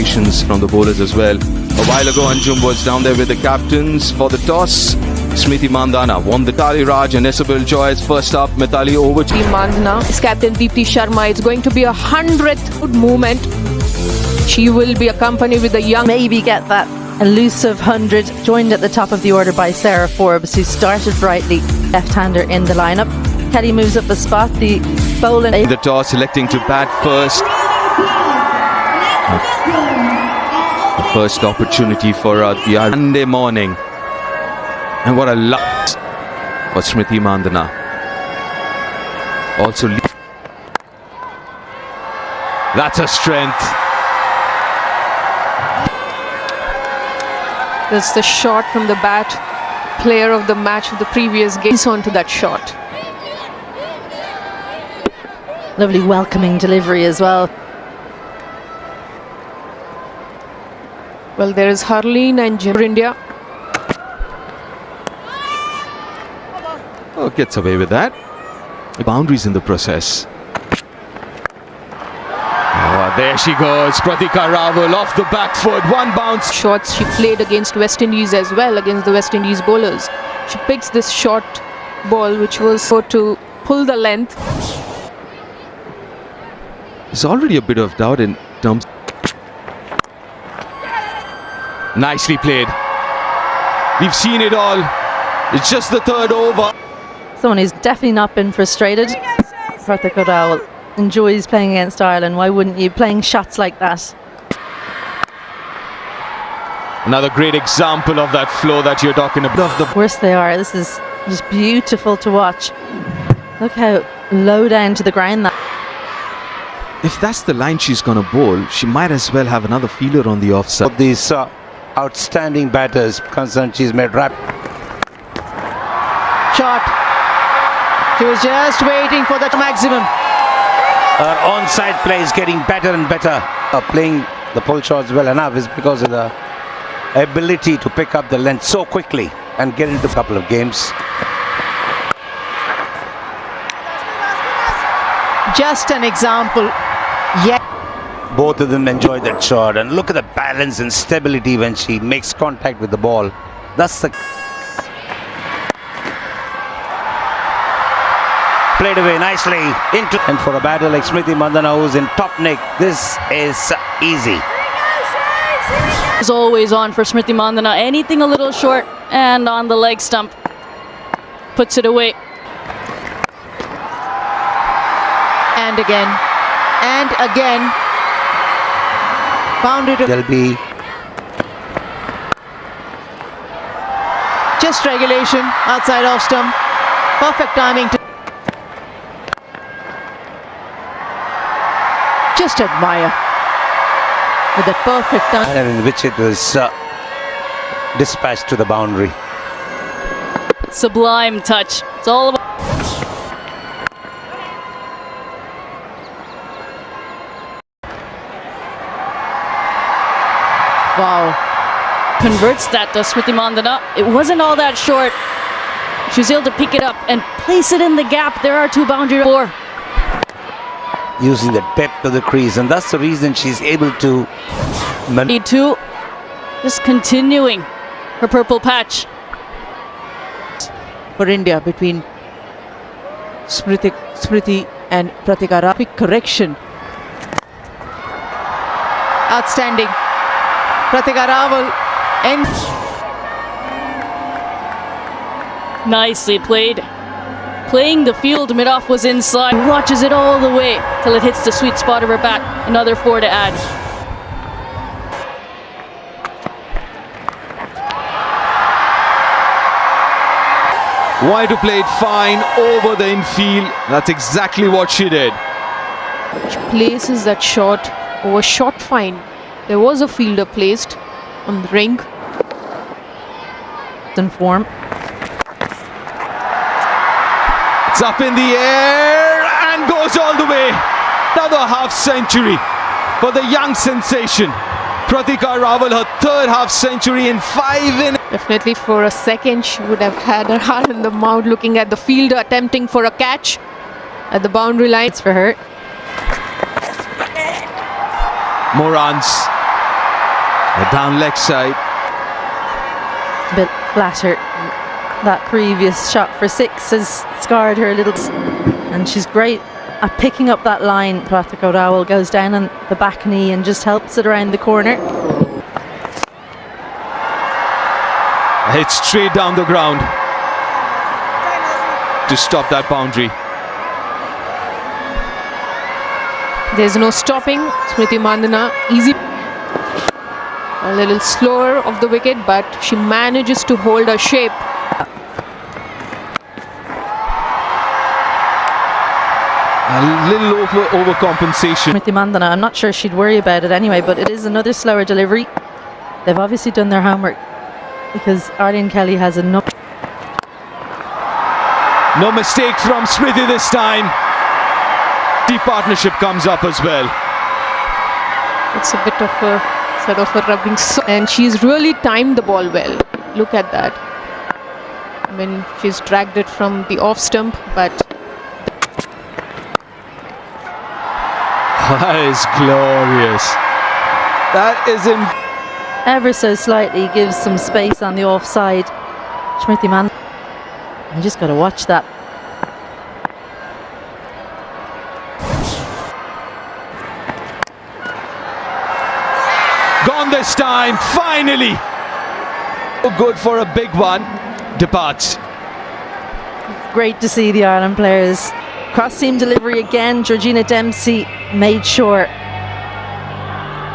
contributions from the bowlers as well. A while ago, Anjum was down there with the captains for the toss. Smriti Mandhana won the Tali Raj and Isabel Joy's first up. Mithali over to Mandhana is captain Deepti Sharma. It's going to be a 100th movement. She will be accompanied with the young. Maybe get that elusive 100, joined at the top of the order by Sarah Forbes, who started brightly, left-hander in the lineup. Kelly moves up a spot, the bowling. the toss, selecting to bat first. The first opportunity for the Monday morning. And what a luck for Smriti Mandhana. Also, that's a strength. That's the shot from the bat. Player of the match of the previous game. He's on to that shot. Lovely welcoming delivery as well. Well, there is Harleen and Jim for India. Oh, gets away with that. Boundaries in the process. Oh, there she goes. Pratika Rawal off the back foot. One bounce. Shots she played against West Indies as well, against the West Indies bowlers. She picks this short ball, which was so to pull the length. There's already a bit of doubt in terms. Nicely played. We've seen it all. It's just the third over. Someone who's definitely not been frustrated. Pratika Rawal enjoys playing against Ireland. Why wouldn't you? Playing shots like that. Another great example of that flow that you're talking about. Of course they are. This is just beautiful to watch. Look how low down to the ground that. If that's the line she's going to bowl, she might as well have another fielder on the offside. Of these outstanding batters concerned, she's made shot. She was just waiting for that maximum. Her onside play is getting better and better. Playing the pull shots well enough is because of the ability to pick up the length so quickly and get into a couple of games. Just an example. Yeah. Both of them enjoy that shot, and look at the balance and stability when she makes contact with the ball. That's the played away nicely into, and for a batter like Smriti Mandhana, who's in top nick, this is easy. Is always on for Smriti Mandhana. Anything a little short and on the leg stump puts it away. And again. And again. Boundary to. There'll be Just regulation outside off stump. Perfect timing to. Just admire. With the perfect time. manner in which it was dispatched to the boundary. Sublime touch. It's all about. Wow. Converts that to Smriti Mandhana. It wasn't all that short. She was able to pick it up and place it in the gap. There are two boundary four. Using the depth of the crease, and that's the reason she's able to. Need to just continuing her purple patch. For India between Smriti and Pratika Rawal. Quick correction. Outstanding. Pratika Rawal ends. Nicely played. Playing the field, mid-off was inside. Watches it all the way till it hits the sweet spot of her bat. Another four to add. Why to play it fine over the infield. That's exactly what she did. She places that shot over short fine. There was a fielder placed on the ring. In form. It's up in the air and goes all the way. Another half century for the young sensation. Pratika Rawal, her third half century in 5 innings. Definitely for a second she would have had her heart in the mouth looking at the fielder attempting for a catch at the boundary line. It's for her. More runs. Down leg side. A bit flatter. That previous shot for 6 has scarred her a little, and she's great at picking up that line. Pratika Rawal goes down on the back knee and just helps it around the corner. Hit straight down the ground to stop that boundary. There's no stopping. Smriti Mandhana, easy. A little slower off the wicket, but she manages to hold her shape. A little overcompensation. Smriti Mandhana, I'm not sure she'd worry about it anyway, but it is another slower delivery. They've obviously done their homework, because Arlene Kelly has enough. No mistake from Smriti this time. The partnership comes up as well. It's a bit of a sort of a rubbing, and she's really timed the ball well. Look at that. I mean, she's dragged it from the off stump, but that is glorious. That is Ever so slightly gives some space on the offside. Smriti Mandhana, you just got to watch that. gone this time, finally. Good for a big one. Departs. Great to see the Ireland players. Cross seam delivery again. Georgina Dempsey made sure.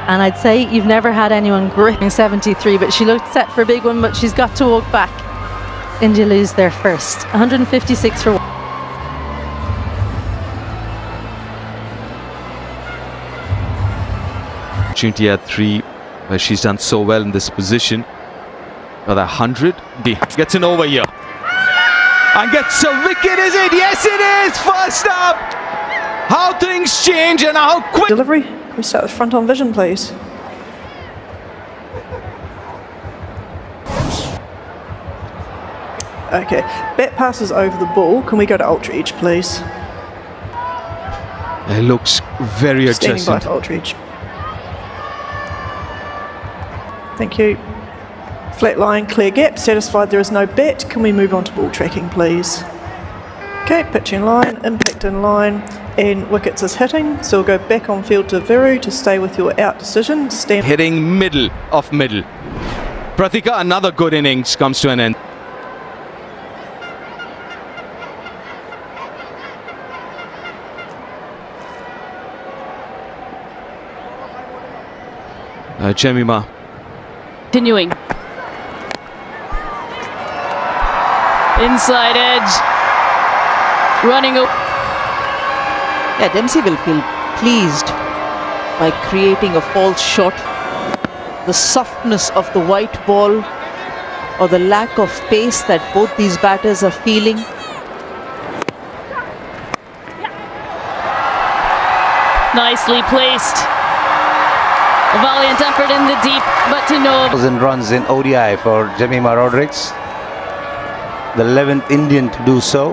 And I'd say you've never had anyone gripping 73, but she looked set for a big one, but she's got to walk back. India lose their first. 156 for one. Opportunity at 3, where she's done so well in this position. Another 100. Gets an over here. And gets a wicket, is it? Yes, it is! First up! How things change and how quick. Delivery. Can we start with front on vision, please? Okay, bat passes over the ball. Can we go to ultra edge, please? It looks very Standing by adjacent. for ultra edge. Thank you. Flat line, clear gap. Satisfied there is no bat. Can we move on to ball tracking, please? Okay, pitch in line, impact in line, and wickets is hitting. So we'll go back on field to Viru to stay with your out decision. Stand. Hitting middle of middle. Pratika, another good innings comes to an end. Jemima. Continuing. Inside edge. Running over. Yeah, Dempsey will feel pleased by creating a false shot. The softness of the white ball or the lack of pace that both these batters are feeling. Nicely placed. A valiant effort in the deep, but to no. 1,000 runs in ODI for Jemima Rodrigues. The 11th Indian to do so.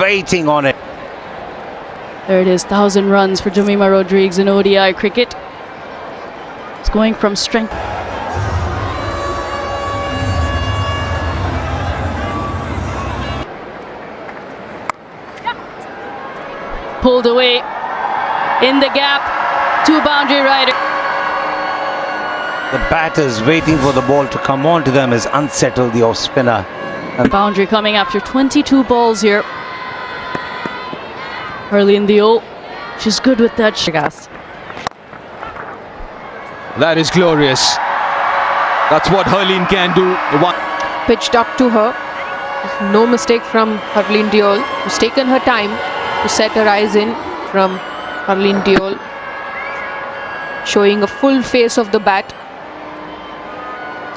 Waiting on it. There it is, 1,000 runs for Jemima Rodrigues in ODI cricket. It's going from strength. Pulled away in the gap, 2 boundary rider. The batters waiting for the ball to come on to them has unsettled the off spinner. And Boundary coming after 22 balls here. Harleen Deol, she's good with that. That is glorious. That's what Harleen can do. The one pitched up to her. There's no mistake from Harleen Deol, who's taken her time to set her eyes in from Harleen Deol, showing a full face of the bat.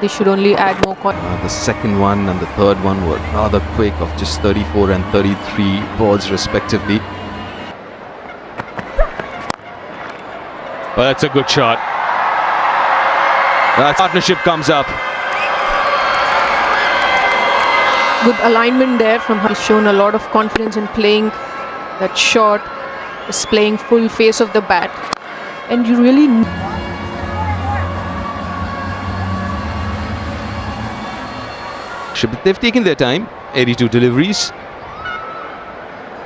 They should only add more. the second one and the third one were rather quick, of just 34 and 33 balls respectively. Well, that's a good shot. That partnership comes up. Good alignment there from her. She's shown a lot of confidence in playing that shot, displaying full face of the bat. And you really partnership. They've taken their time, 82 deliveries.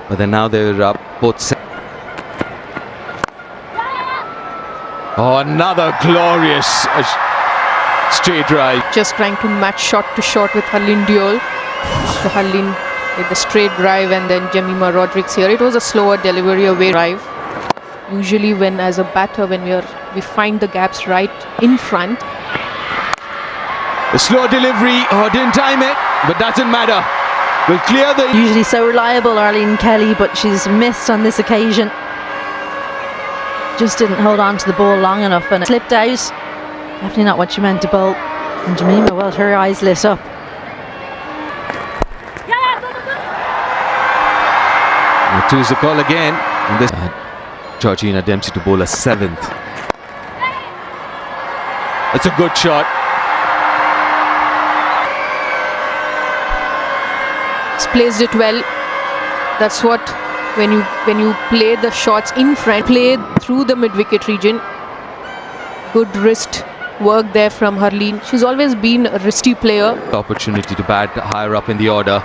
But then now they're up both. Oh, another glorious straight drive. Just trying to match shot to shot with Harleen Diol. So Harleen with the straight drive and then Jemima Rodrigues here. It was a slower delivery away drive. Usually when as a batter, when we find the gaps right in front. The slow delivery, didn't time it, but doesn't matter. We'll clear the... Usually so reliable, Arlene Kelly, but she's missed on this occasion. Just didn't hold on to the ball long enough and it slipped out. Definitely not what she meant to bowl. And Jemima, well, her eyes lit up. And choose the call again. And this Georgina Dempsey to bowl a 7th. That's a good shot. She's placed it well. That's what when you play the shots in front, play through the mid-wicket region. Good wrist work there from Harleen. She's always been a wristy player. Opportunity to bat higher up in the order.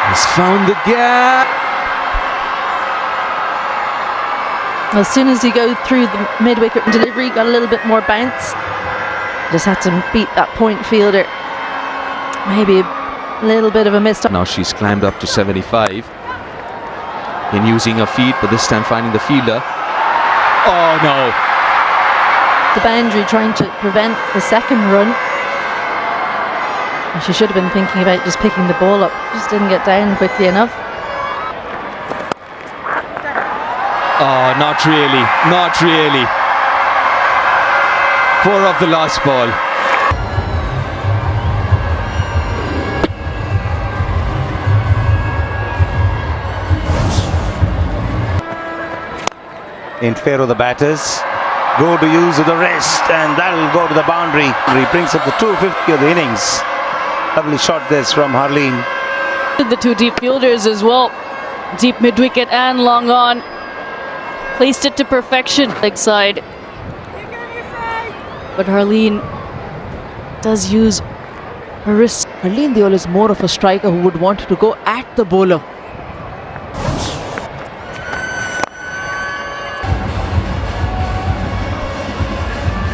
He's found the gap. As soon as you go through the mid-wicket delivery, got a little bit more bounce. Just had to beat that point fielder. Maybe a little bit of a miss. Now she's climbed up to 75. In using her feet, but this time finding the fielder. Oh no. The boundary trying to prevent the second run. And she should have been thinking about just picking the ball up. Just didn't get down quickly enough. Oh, not really. Not really. 4 off the last ball. In favor of the batters. Go to use of the wrist and that'll go to the boundary. He brings up the 250 of the innings. Lovely shot this from Harleen. The two deep fielders as well. Deep mid-wicket and long on. Placed it to perfection. Leg side. But Harleen does use her wrist. Harleen Diol is more of a striker who would want to go at the bowler.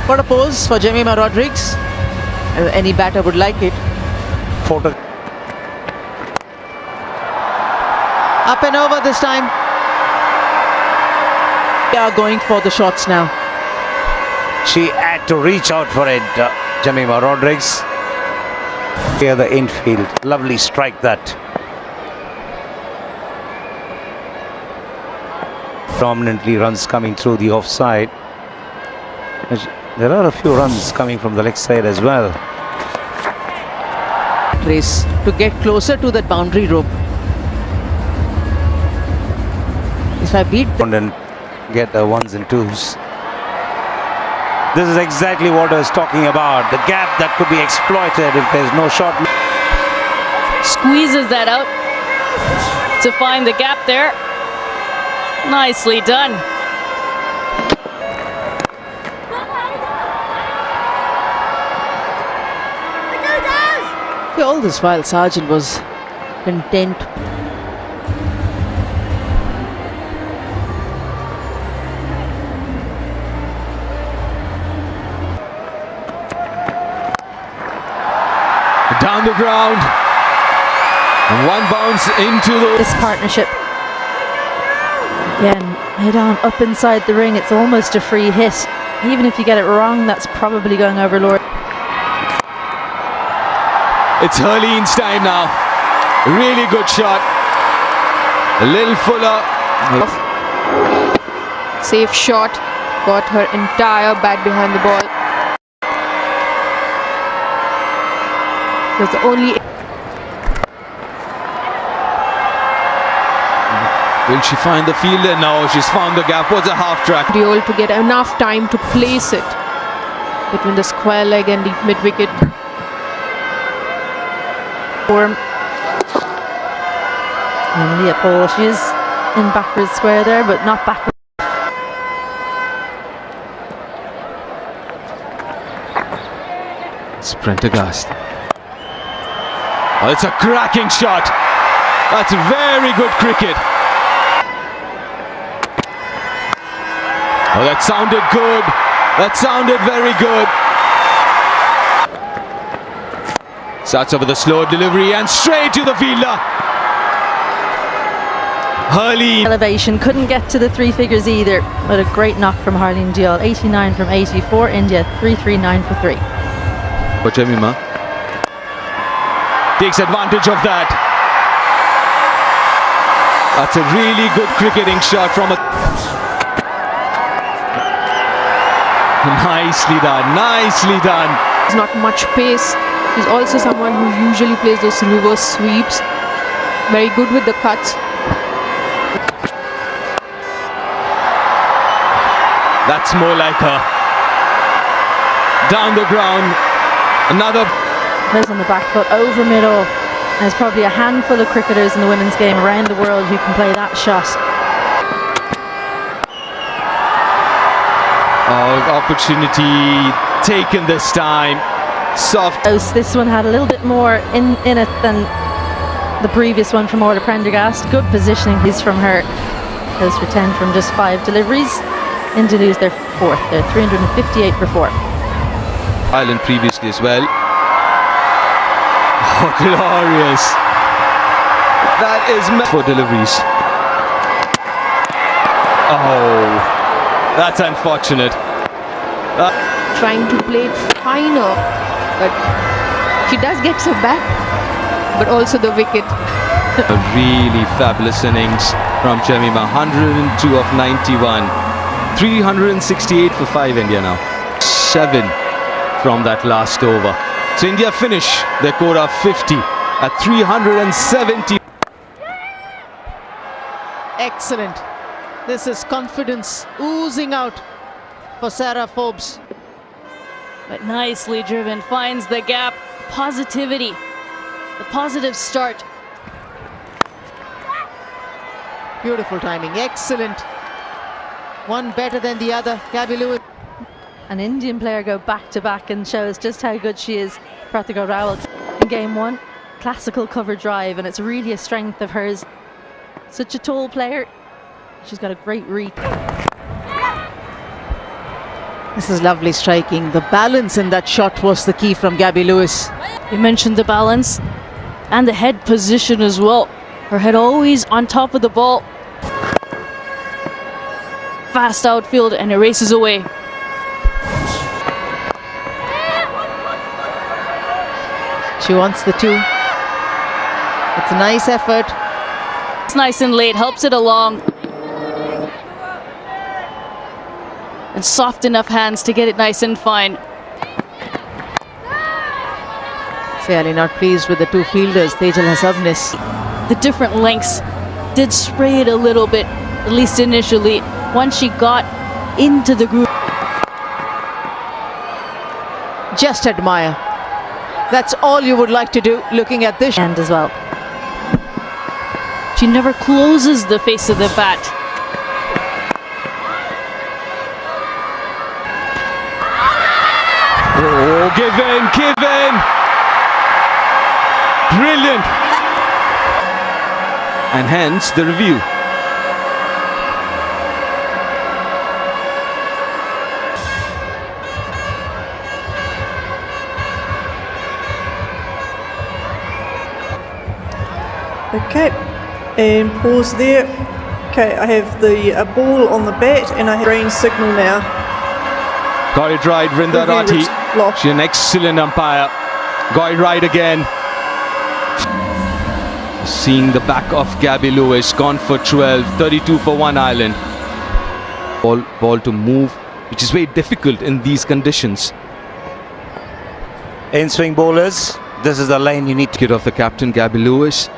What a pose for Jemima Rodrigues. Any batter would like it. Photo. Up and over this time. They are going for the shots now. She had to reach out for it, Jemima Rodrigues. Here the infield. Lovely strike that. Prominently runs coming through the offside. There are a few runs coming from the leg side as well. Race to get closer to that boundary rope. If I beat them And get the 1s and 2s. This is exactly what I was talking about. The gap that could be exploited if there's no shot. Squeezes that out to find the gap there. Nicely done. all this while, Sargent was content. Down the ground. And one bounce into This partnership. Again, head on up inside the ring. It's almost a free hit. Even if you get it wrong, that's probably going over Lord. It's Harleen's time now. Really good shot. A little fuller. Safe shot. Got her entire bat behind the ball. Was the only. Will she find the fielder? No, she's found the gap. Was a half track. Diol to get enough time to place it between the square leg and the mid wicket. And Leah Paul, she is in backwards square there, but not backwards. It's Prendergast. Oh, it's a cracking shot. That's very good cricket. Oh, that sounded good. That sounded very good. Starts off with a slow delivery and straight to the fielder. Hurley. Elevation, couldn't get to the three figures either, but a great knock from Harleen Diol. 89 from 84, India 339 for 3. But Jemima takes advantage of that. That's a really good cricketing shot from a... Nicely done, nicely done. There's not much pace. He's also someone who usually plays those reverse sweeps. Very good with the cuts. That's more like her. Down the ground. Another. Plays on the back foot, over mid-off. There's probably a handful of cricketers in the women's game around the world who can play that shot. Oh, opportunity taken this time. Soft. This one had a little bit more in it than the previous one from Orla Prendergast. Good positioning is from her. Goes for 10 from just 5 deliveries. India lose their fourth. They're 358 for 4. Ireland previously as well. Oh, glorious. That is for deliveries. Oh, that's unfortunate. Trying to play it finer, but she does get her back, but also the wicket. A really fabulous innings from Jemima. 102 of 91. 368 for 5 India now. 7 from that last over. So India finish their quota of 50 at 370. Excellent. This is confidence oozing out for Sarah Forbes. But nicely driven, finds the gap. Positivity, the positive start. Beautiful timing, excellent. One better than the other. Gabby Lewis. An Indian player go back to back and shows just how good she is. Pratika Rawal in game 1. Classical cover drive, and it's really a strength of hers. Such a tall player. She's got a great reach. This is lovely striking. The balance in that shot was the key from Gabby Lewis. You mentioned the balance and the head position as well. Her head always on top of the ball. Fast outfield, and it races away. She wants the 2. It's a nice effort. It's nice and late, helps it along. And soft enough hands to get it nice and fine. Fairly not pleased with the 2 fielders, Tejal Hasabnis. The different lengths did spray it a little bit, at least initially, once she got into the group. Just admire. That's all you would like to do looking at this. And as well. She never closes the face of the bat. Oh, give in, give in. Brilliant. And hence the review. Okay, and pause there. Okay, I have the ball on the bat and I have green signal now. Got it right, Vrinda Rathi. She's an excellent umpire. Got it right again. Seeing the back of Gabby Lewis, gone for 12, 32 for 1 Ireland. Ball to move, which is very difficult in these conditions. In swing bowlers, this is the line you need to get off the captain, Gabby Lewis.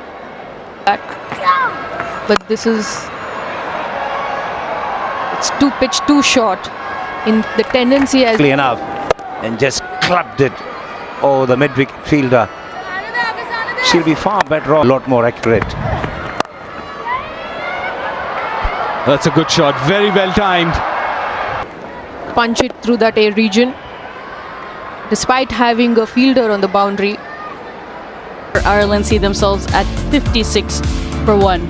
But this is, it's too pitch, too short. In the tendency as enough, and just clubbed it over the mid-wicket fielder. She'll be far better, a lot more accurate. That's a good shot, very well timed. punch it through that air region. despite having a fielder on the boundary. Ireland see themselves at 56 for 1.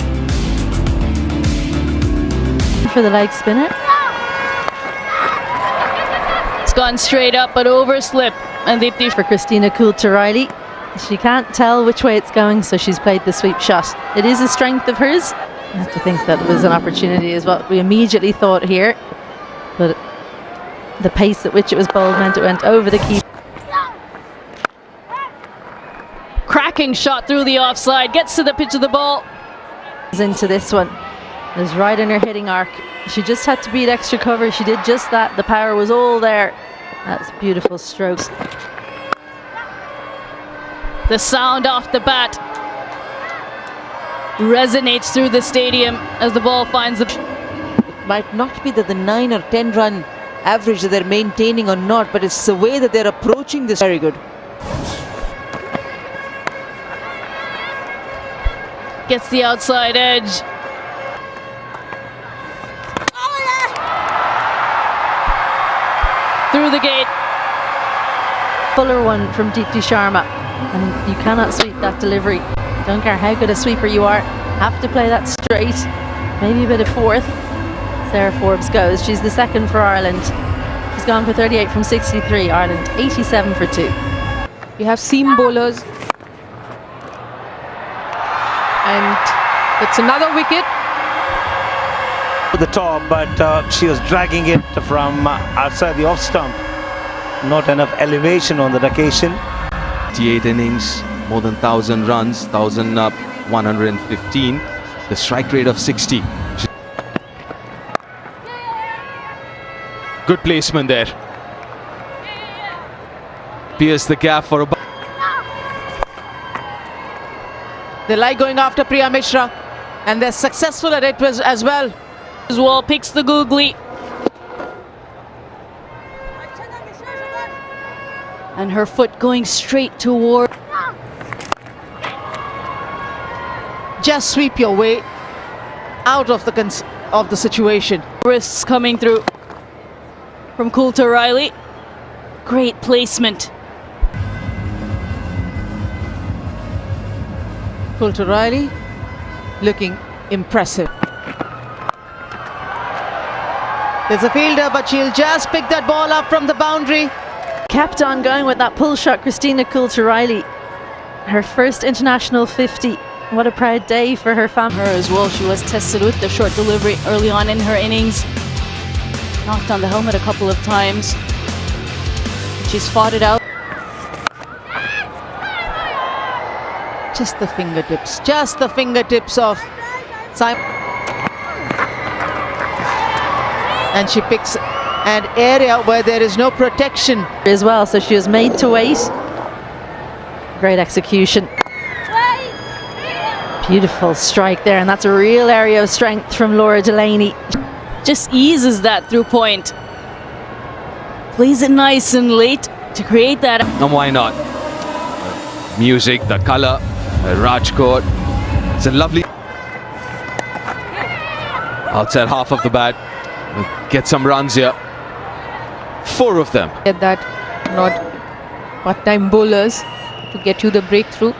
For the leg spinner. It's gone straight up, but overslip. And Deepti For Christina Coulter-Riley. She can't tell which way it's going, so she's played the sweep shot. It is a strength of hers. I have to think that it was an opportunity is what we immediately thought here. But the pace at which it was bowled meant it went over the keeper. cracking shot through the offside, gets to the pitch of the ball. Into this one. It was right in her hitting arc. She just had to beat extra cover. She did just that. The power was all there. That's beautiful strokes. The sound off the bat resonates through the stadium as the ball finds the... It might not be that the 9 or 10 run average that they're maintaining or not, but it's the way that they're approaching this. Very good. Gets the outside edge. Through the gate. Fuller one from Deepti Sharma, and you cannot sweep that delivery. Don't care how good a sweeper you are, have to play that straight. Maybe a bit of fourth. Sarah Forbes goes. She's the second for Ireland. She's gone for 38 from 63. Ireland 87 for 2. You have seam bowlers, and it's another wicket. To the top, but she was dragging it from outside the off stump. Not enough elevation on that occasion. 88 innings, more than 1,000 runs, 1,115. The strike rate of 60. Good placement there. Pierce the gap for a... They like going after Priya Mishra, and they're successful at it as well. As well, picks the googly. And her foot going straight toward. Just sweep your way out of the situation. Wrists coming through from Coulter-Riley. Great placement. Coulter-Riley looking impressive. There's a fielder, but she'll just pick that ball up from the boundary. Kept on going with that pull shot, Christina Coulter-Riley. Her first international 50. What a proud day for her family. Her as well. She was tested with the short delivery early on in her innings. Knocked on the helmet a couple of times. She's fought it out. Just the fingertips of Simon. And she picks an area where there is no protection As well, so she was made to wait. Great execution. Beautiful strike there, and that's a real area of strength from Laura Delaney. Just eases that through point. Plays it nice and late to create that. And why not? Music, the colour, Rajkot. It's a lovely... Outside half of the bat. Get some runs here. 4 of them. Get that, not part-time bowlers to get you the breakthrough.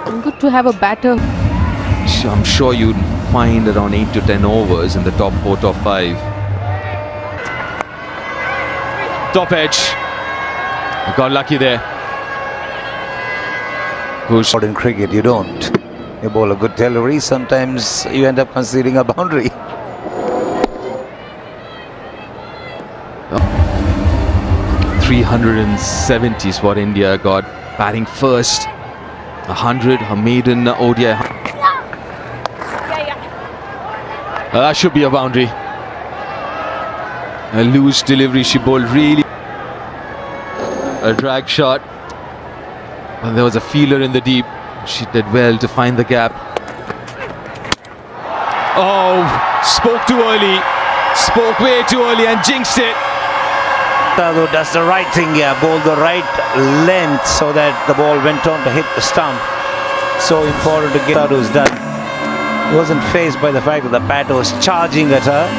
And good to have a batter. I'm sure you'd find around 8 to 10 overs in the top 4, top 5. Top edge. Got lucky there. In cricket, you don't. You bowl a good delivery, sometimes you end up conceding a boundary. Oh. 370 is what India got. Batting first. 100, her maiden ODI. That should be a boundary. A loose delivery, she bowled really. A drag shot. And there was a feeler in the deep. She did well to find the gap. Oh, spoke too early. Spoke way too early and jinxed it. Though does the right thing here, bowl the right length so that the ball went on to hit the stump. So important to get out who's done. He wasn't faced by the fact that the batter was charging at her.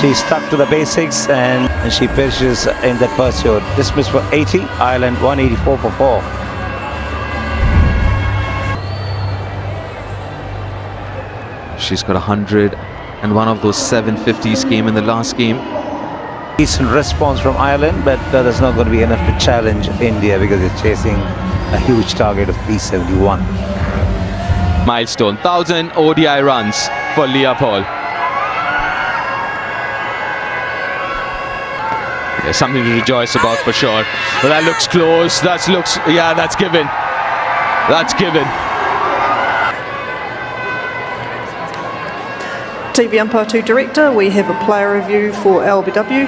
She stuck to the basics and she finishes in that pursuit. Dismissed for 80, Ireland 184 for 4. She's got 100 and one of those 750s came in the last game. Decent response from Ireland, but that is not going to be enough to challenge India because they're chasing a huge target of 371. Milestone, 1,000 ODI runs for Leah Paul. There's something to rejoice about for sure. But that looks close. That's given. That's given. TV umpire to director, we have a player review for LBW.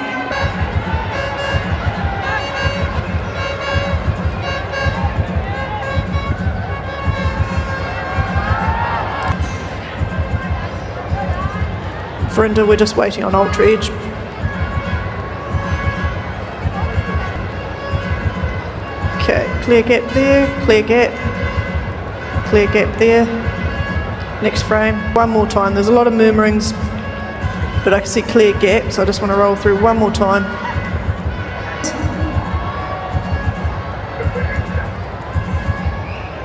Verinda, we're just waiting on Ultra Edge. Okay, clear gap there, clear gap there. Next frame, one more time. There's a lot of murmurings, but I can see clear gap, so I just want to roll through one more time.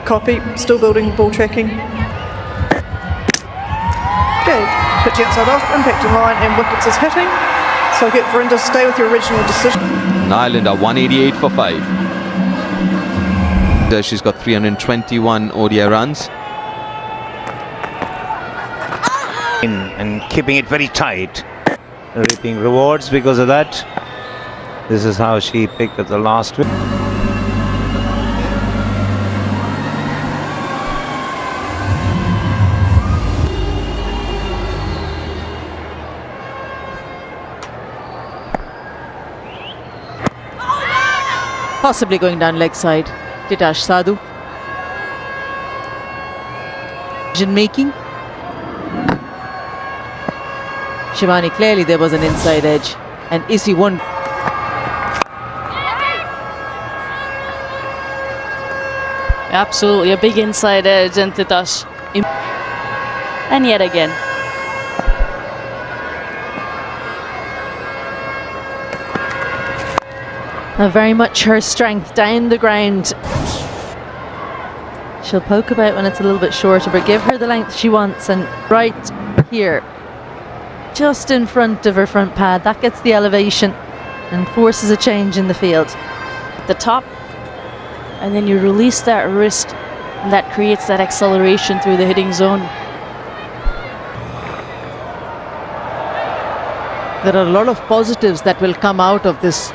Copy, still building ball tracking. Okay, pitch outside off, impact in line, and wickets is hitting. So I'll get Verinda to stay with your original decision. And Ireland are 188 for 5. She's got 321 ODI runs. And keeping it very tight, reaping rewards because of that. This is how she picked up the last win. Possibly going down leg side. Titash Sadhu. Decision making. Shivani, clearly there was an inside edge, and Issy won. Absolutely, a big inside edge, and Titash. And yet again. Very much her strength down the ground. She'll poke about when it's a little bit shorter, but give her the length she wants, and right here, just in front of her front pad, that gets the elevation and forces a change in the field. The top, and then you release that wrist, and that creates that acceleration through the hitting zone. There are a lot of positives that will come out of this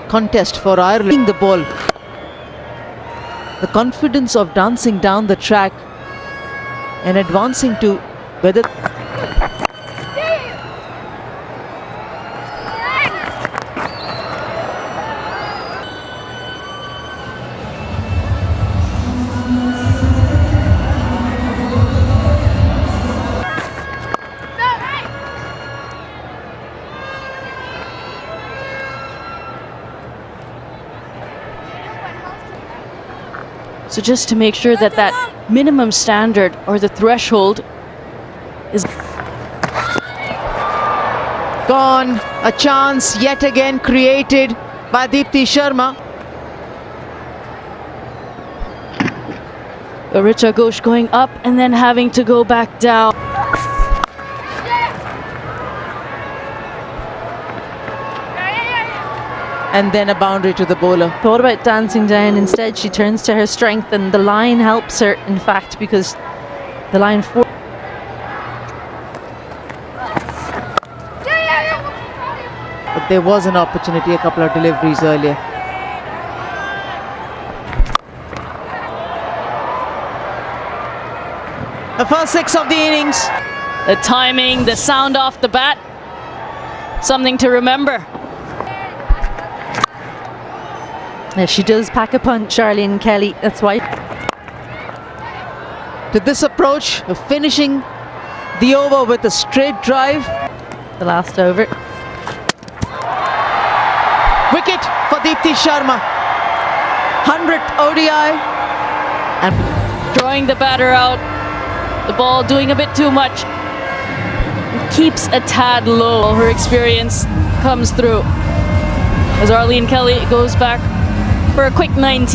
contest for Ireland. The ball, the confidence of dancing down the track and advancing to whether So just to make sure that that minimum standard or the threshold is gone. A chance yet again created by Deepti Sharma. Richa Ghosh going up and then having to go back down. And then a boundary to the bowler. Thought about dancing down, instead she turns to her strength, and the line helps her, in fact, because the line But there was an opportunity, a couple of deliveries earlier. The first 6 of the innings. The timing, the sound off the bat, something to remember. Yeah, she does pack a punch, Arlene Kelly, that's why. To this approach of finishing the over with a straight drive. The last over. Wicket for Deepti Sharma. 100th ODI. And Throwing the batter out. The ball doing a bit too much. keeps a tad low. Her experience comes through as Arlene Kelly goes back for a quick 19.